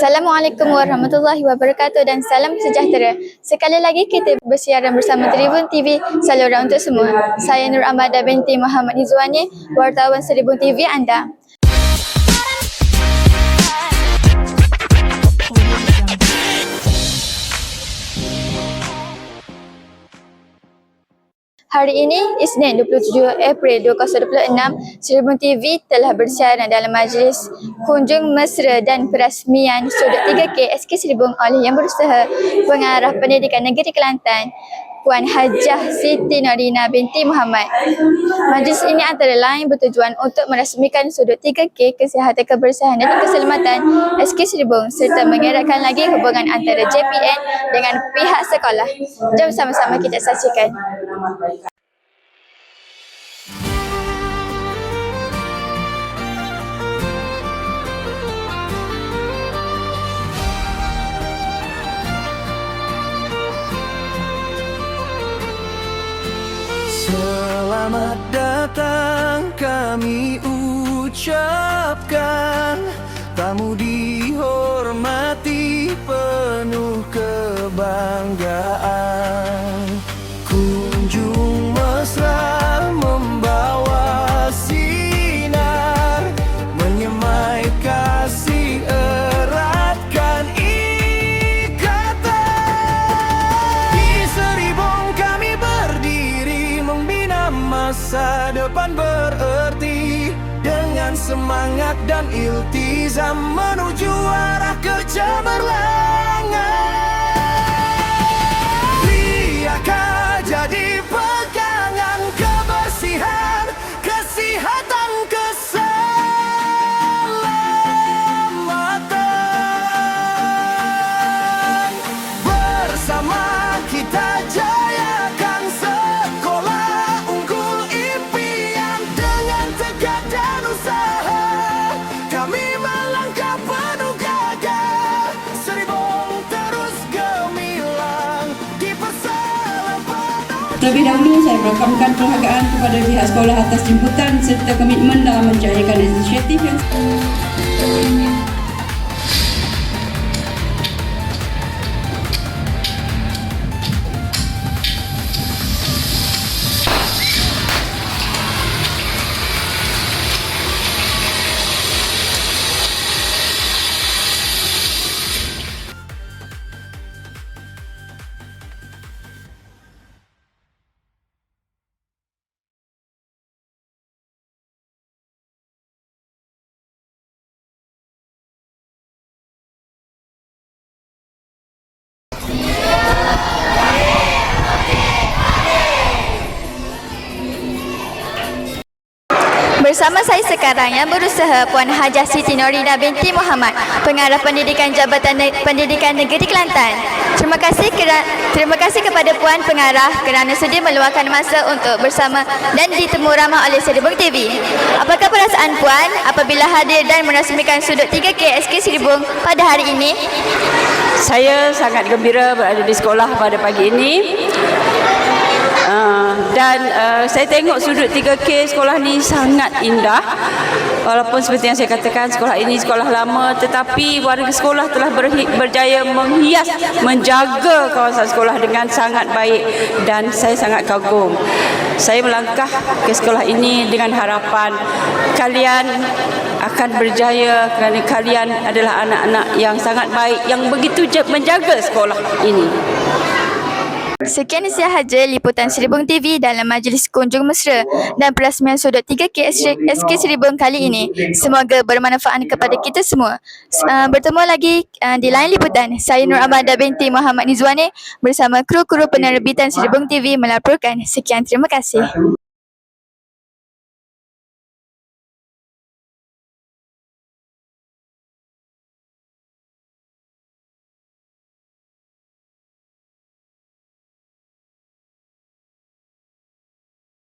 Assalamualaikum warahmatullahi wabarakatuh dan salam sejahtera. Sekali lagi kita bersiaran bersama Tribun TV, saluran untuk semua. Saya Nur Amada binti Muhammad Nizwani, wartawan Tribun TV anda. Hari ini, Isnin 27 April 2026, Tribun TV telah bersiaran dalam majlis kunjung mesra dan perasmian Sudut 3K SK Seribung oleh Yang Berusaha Pengarah Pendidikan Negeri Kelantan, Puan Hajah Siti Norina binti Muhammad. Majlis ini antara lain bertujuan untuk merasmikan Sudut 3K Kesihatan Kebersihan dan Keselamatan SK Seribung serta mengeratkan lagi hubungan antara JPN dengan pihak sekolah. Jom sama-sama kita saksikan. Selamat datang kami ucapkan, tamu dihormati penuh kebanggaan. Kunjung mesra membawa sinar, menyemai kasih eratkan ikatan. Di Seribung kami berdiri membina masa depan bererti, dengan semangat dan iltizam menuju arah kecemerlangan. Liaka jadi pegangan kebersihan, kesehatan, keselamatan. Bersama kita jayakan sekolah unggul impian, dengan tegak dan usaha kami melangkah penuh gagah. Seribung terus gemilang di persalahan penuh. Terlebih dahulu saya merakamkan penghargaan kepada pihak sekolah atas jemputan serta komitmen dalam menjayakan inisiatif yang Bersama saya sekarang Yang Berusaha Puan Hajah Siti Norina binti Muhammad, Pengarah Pendidikan Jabatan Pendidikan Negeri Kelantan. Terima kasih kepada Puan Pengarah kerana sudi meluangkan masa untuk bersama dan ditemu ramah oleh Seribung TV. Apakah perasaan Puan apabila hadir dan merasmikan Sudut 3K SK Seribung pada hari ini? saya sangat gembira berada di sekolah pada pagi ini. Saya tengok Sudut 3K sekolah ni sangat indah. Walaupun seperti yang saya katakan, sekolah ini sekolah lama, tetapi warga sekolah telah berjaya menghias, menjaga kawasan sekolah dengan sangat baik dan saya sangat kagum. Saya melangkah ke sekolah ini dengan harapan kalian akan berjaya kerana kalian adalah anak-anak yang sangat baik yang begitu menjaga sekolah ini. Sekian sahaja liputan Seribung TV dalam majlis kunjung mesra dan perasmian Sudut 3K SK Seribung kali ini. Semoga bermanfaat kepada kita semua. Bertemu lagi di lain liputan. Saya Nur Amada binti Muhammad Nizwani bersama kru-kru penerbitan Seribung TV melaporkan. Sekian, terima kasih.